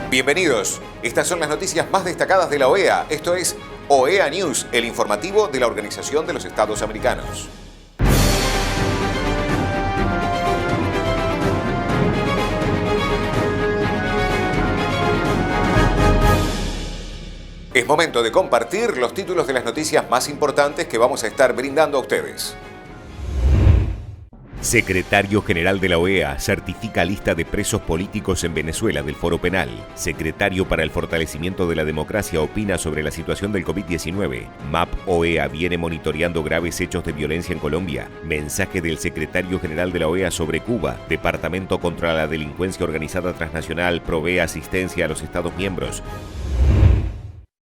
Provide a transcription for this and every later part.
Bienvenidos. Estas son las noticias más destacadas de la OEA. Esto es OEA News, el informativo de la Organización de los Estados Americanos. Es momento de compartir los títulos de las noticias más importantes que vamos a estar brindando a ustedes. Secretario General de la OEA certifica lista de presos políticos en Venezuela del Foro Penal. Secretario para el Fortalecimiento de la Democracia opina sobre la situación del COVID-19. MAP OEA viene monitoreando graves hechos de violencia en Colombia. Mensaje del Secretario General de la OEA sobre Cuba. Departamento contra la Delincuencia Organizada Transnacional provee asistencia a los Estados miembros.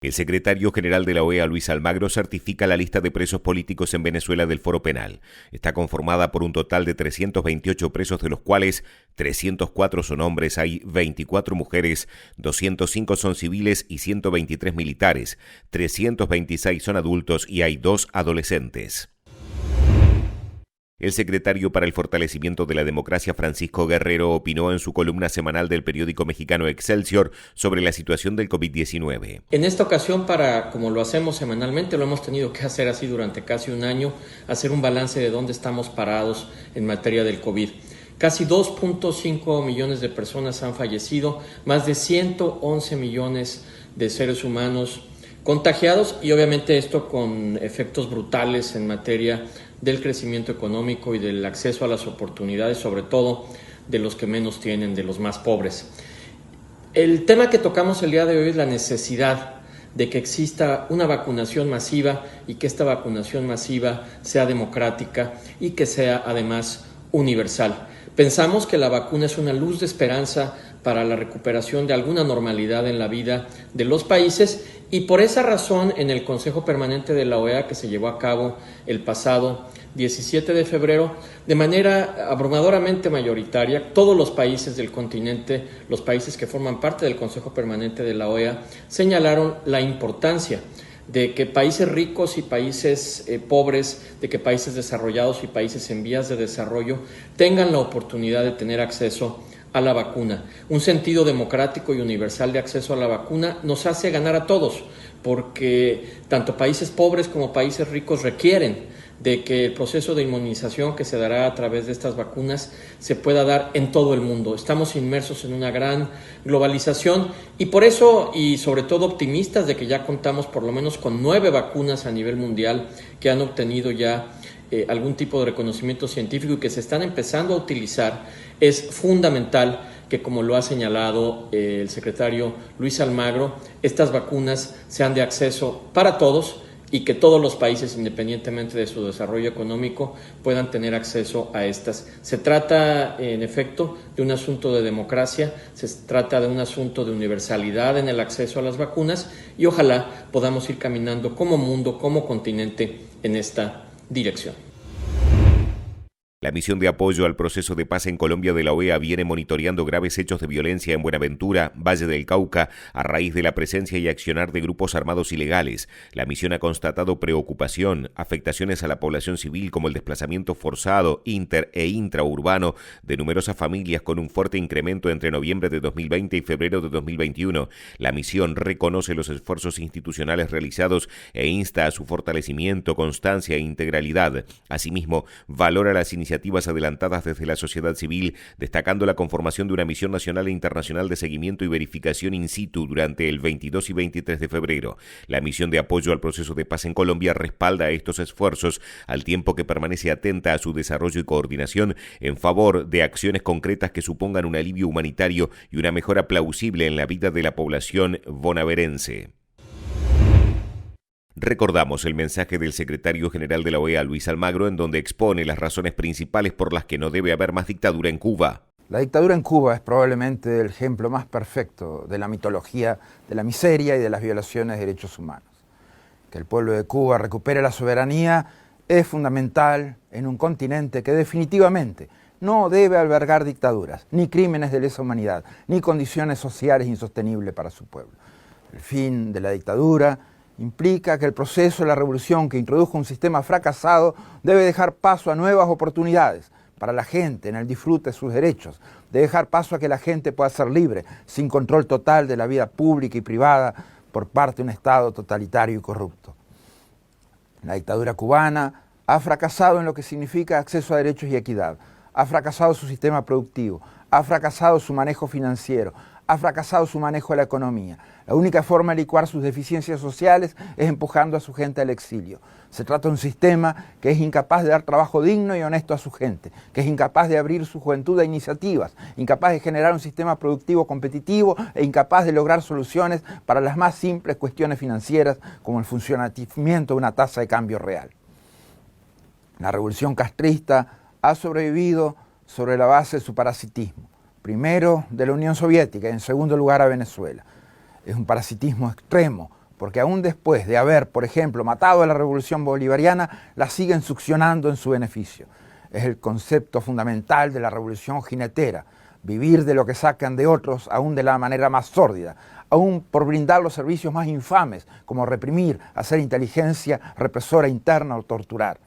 El secretario general de la OEA, Luis Almagro, certifica la lista de presos políticos en Venezuela del Foro Penal. Está conformada por un total de 328 presos, de los cuales 304 son hombres, hay 24 mujeres, 205 son civiles y 123 militares, 326 son adultos y hay 2 adolescentes. El secretario para el Fortalecimiento de la Democracia, Francisco Guerrero, opinó en su columna semanal del periódico mexicano Excelsior sobre la situación del COVID-19. En esta ocasión, como lo hacemos semanalmente, lo hemos tenido que hacer así durante casi un año, hacer un balance de dónde estamos parados en materia del COVID. Casi 2.5 millones de personas han fallecido, más de 111 millones de seres humanos contagiados y obviamente esto con efectos brutales en materia del crecimiento económico y del acceso a las oportunidades, sobre todo de los que menos tienen, de los más pobres. El tema que tocamos el día de hoy es la necesidad de que exista una vacunación masiva y que esta vacunación masiva sea democrática y que sea además universal. Pensamos que la vacuna es una luz de esperanza para la recuperación de alguna normalidad en la vida de los países y por esa razón en el Consejo Permanente de la OEA que se llevó a cabo el pasado 17 de febrero, de manera abrumadoramente mayoritaria, todos los países del continente, los países que forman parte del Consejo Permanente de la OEA, señalaron la importancia de que países ricos y países pobres, de que países desarrollados y países en vías de desarrollo tengan la oportunidad de tener acceso a la vacuna. Un sentido democrático y universal de acceso a la vacuna nos hace ganar a todos, porque tanto países pobres como países ricos requieren de que el proceso de inmunización que se dará a través de estas vacunas se pueda dar en todo el mundo. Estamos inmersos en una gran globalización y por eso, y sobre todo optimistas de que ya contamos por lo menos con 9 vacunas a nivel mundial que han obtenido ya algún tipo de reconocimiento científico y que se están empezando a utilizar, es fundamental que, como lo ha señalado el secretario Luis Almagro, estas vacunas sean de acceso para todos y que todos los países, independientemente de su desarrollo económico, puedan tener acceso a estas. Se trata, en efecto, de un asunto de democracia, se trata de un asunto de universalidad en el acceso a las vacunas y ojalá podamos ir caminando como mundo, como continente, en esta dirección. La misión de apoyo al proceso de paz en Colombia de la OEA viene monitoreando graves hechos de violencia en Buenaventura, Valle del Cauca, a raíz de la presencia y accionar de grupos armados ilegales. La misión ha constatado preocupación, afectaciones a la población civil como el desplazamiento forzado inter e intraurbano de numerosas familias con un fuerte incremento entre noviembre de 2020 y febrero de 2021. La misión reconoce los esfuerzos institucionales realizados e insta a su fortalecimiento, constancia e integralidad. Asimismo, valora las iniciativas adelantadas desde la sociedad civil, destacando la conformación de una misión nacional e internacional de seguimiento y verificación in situ durante el 22 y 23 de febrero. La misión de apoyo al proceso de paz en Colombia respalda estos esfuerzos, al tiempo que permanece atenta a su desarrollo y coordinación en favor de acciones concretas que supongan un alivio humanitario y una mejora plausible en la vida de la población bonaerense. Recordamos el mensaje del secretario general de la OEA, Luis Almagro, en donde expone las razones principales por las que no debe haber más dictadura en Cuba. La dictadura en Cuba es probablemente el ejemplo más perfecto de la mitología de la miseria y de las violaciones de derechos humanos. Que el pueblo de Cuba recupere la soberanía es fundamental en un continente que definitivamente no debe albergar dictaduras, ni crímenes de lesa humanidad, ni condiciones sociales insostenibles para su pueblo. El fin de la dictadura implica que el proceso de la revolución que introdujo un sistema fracasado debe dejar paso a nuevas oportunidades, para la gente, en el disfrute de sus derechos, de dejar paso a que la gente pueda ser libre, sin control total de la vida pública y privada por parte de un Estado totalitario y corrupto. La dictadura cubana ha fracasado en lo que significa acceso a derechos y equidad, ha fracasado su sistema productivo, ha fracasado su manejo financiero, ha fracasado su manejo de la economía. La única forma de licuar sus deficiencias sociales es empujando a su gente al exilio. Se trata de un sistema que es incapaz de dar trabajo digno y honesto a su gente, que es incapaz de abrir su juventud a iniciativas, incapaz de generar un sistema productivo competitivo e incapaz de lograr soluciones para las más simples cuestiones financieras como el funcionamiento de una tasa de cambio real. La revolución castrista ha sobrevivido sobre la base de su parasitismo, primero de la Unión Soviética y en segundo lugar a Venezuela. Es un parasitismo extremo, porque aún después de haber, por ejemplo, matado a la revolución bolivariana, la siguen succionando en su beneficio. Es el concepto fundamental de la revolución jinetera, vivir de lo que sacan de otros, aún de la manera más sórdida, aún por brindar los servicios más infames, como reprimir, hacer inteligencia represora interna o torturar.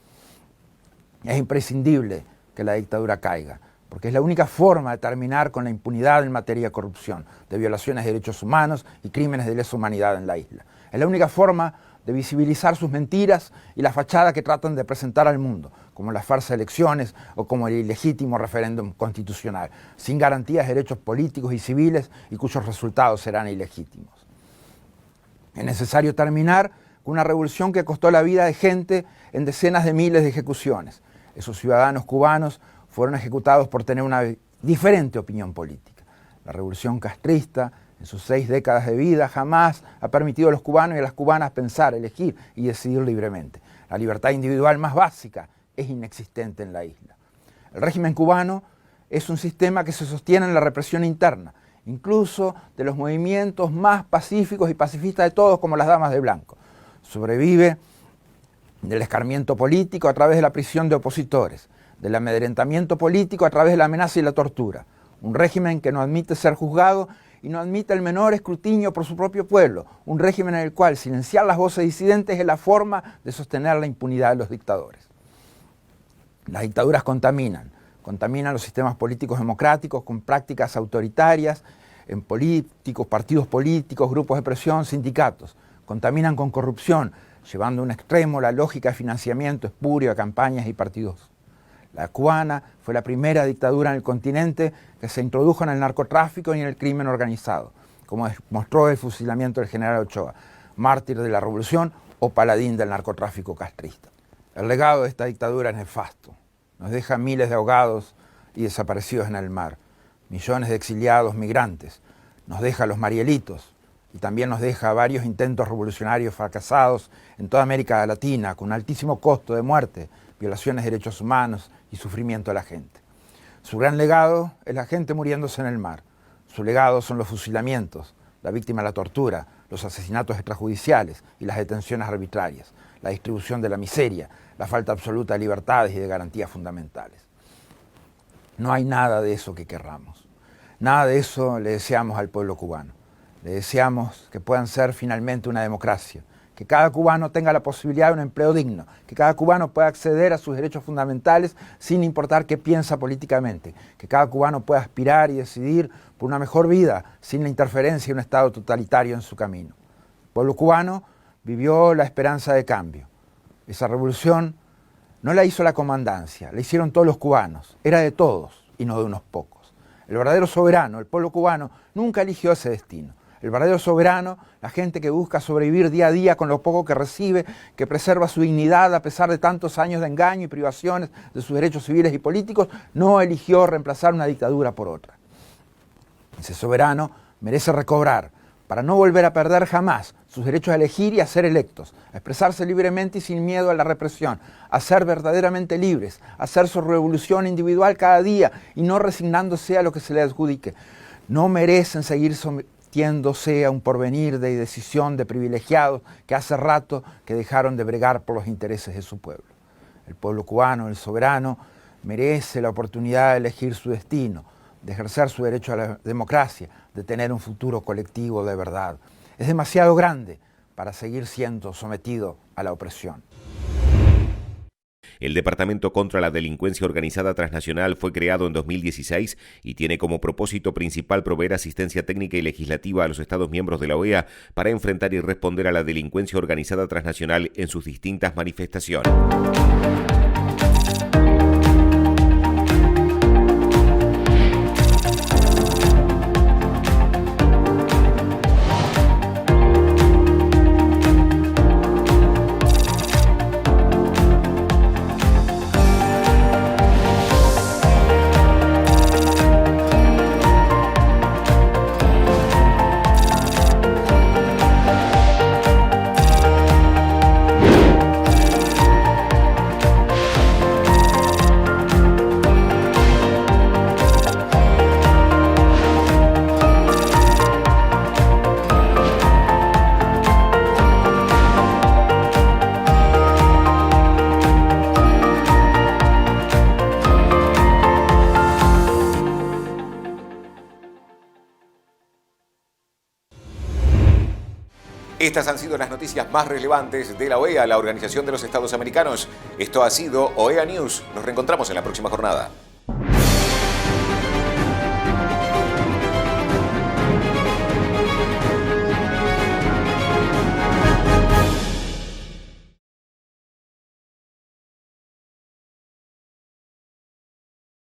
Es imprescindible que la dictadura caiga, porque es la única forma de terminar con la impunidad en materia de corrupción, de violaciones de derechos humanos y crímenes de lesa humanidad en la isla. Es la única forma de visibilizar sus mentiras y la fachada que tratan de presentar al mundo, como las farsas elecciones o como el ilegítimo referéndum constitucional, sin garantías de derechos políticos y civiles y cuyos resultados serán ilegítimos. Es necesario terminar con una revolución que costó la vida de gente en decenas de miles de ejecuciones. Esos ciudadanos cubanos fueron ejecutados por tener una diferente opinión política. La revolución castrista, en sus 6 décadas de vida, jamás ha permitido a los cubanos y a las cubanas pensar, elegir y decidir libremente. La libertad individual más básica es inexistente en la isla. El régimen cubano es un sistema que se sostiene en la represión interna, incluso de los movimientos más pacíficos y pacifistas de todos, como las damas de blanco. Sobrevive del escarmiento político a través de la prisión de opositores, del amedrentamiento político a través de la amenaza y la tortura. Un régimen que no admite ser juzgado y no admite el menor escrutinio por su propio pueblo. Un régimen en el cual silenciar las voces disidentes es la forma de sostener la impunidad de los dictadores. Las dictaduras contaminan los sistemas políticos democráticos con prácticas autoritarias en políticos, partidos políticos, grupos de presión, sindicatos. Contaminan con corrupción, llevando a un extremo la lógica de financiamiento espurio de campañas y partidos. La cubana fue la primera dictadura en el continente que se introdujo en el narcotráfico y en el crimen organizado, como demostró el fusilamiento del general Ochoa, mártir de la revolución o paladín del narcotráfico castrista. El legado de esta dictadura es nefasto. Nos deja miles de ahogados y desaparecidos en el mar, millones de exiliados migrantes, nos deja los Marielitos y también nos deja varios intentos revolucionarios fracasados en toda América Latina con un altísimo costo de muerte, violaciones de derechos humanos y sufrimiento de la gente. Su gran legado es la gente muriéndose en el mar. Su legado son los fusilamientos, la víctima de la tortura, los asesinatos extrajudiciales y las detenciones arbitrarias, la distribución de la miseria, la falta absoluta de libertades y de garantías fundamentales. No hay nada de eso que querramos. Nada de eso le deseamos al pueblo cubano. Le deseamos que puedan ser finalmente una democracia, que cada cubano tenga la posibilidad de un empleo digno, que cada cubano pueda acceder a sus derechos fundamentales sin importar qué piensa políticamente, que cada cubano pueda aspirar y decidir por una mejor vida sin la interferencia de un Estado totalitario en su camino. El pueblo cubano vivió la esperanza de cambio. Esa revolución no la hizo la comandancia, la hicieron todos los cubanos, era de todos y no de unos pocos. El verdadero soberano, el pueblo cubano, nunca eligió ese destino. El verdadero soberano, la gente que busca sobrevivir día a día con lo poco que recibe, que preserva su dignidad a pesar de tantos años de engaño y privaciones de sus derechos civiles y políticos, no eligió reemplazar una dictadura por otra. Ese soberano merece recobrar, para no volver a perder jamás, sus derechos a elegir y a ser electos, a expresarse libremente y sin miedo a la represión, a ser verdaderamente libres, a hacer su revolución individual cada día y no resignándose a lo que se le adjudique. No merecen seguir sometiéndose a un porvenir de decisión de privilegiados que hace rato que dejaron de bregar por los intereses de su pueblo. El pueblo cubano, el soberano, merece la oportunidad de elegir su destino, de ejercer su derecho a la democracia, de tener un futuro colectivo de verdad. Es demasiado grande para seguir siendo sometido a la opresión. El Departamento contra la Delincuencia Organizada Transnacional fue creado en 2016 y tiene como propósito principal proveer asistencia técnica y legislativa a los Estados miembros de la OEA para enfrentar y responder a la delincuencia organizada transnacional en sus distintas manifestaciones. Estas han sido las noticias más relevantes de la OEA, la Organización de los Estados Americanos. Esto ha sido OEA News. Nos reencontramos en la próxima jornada.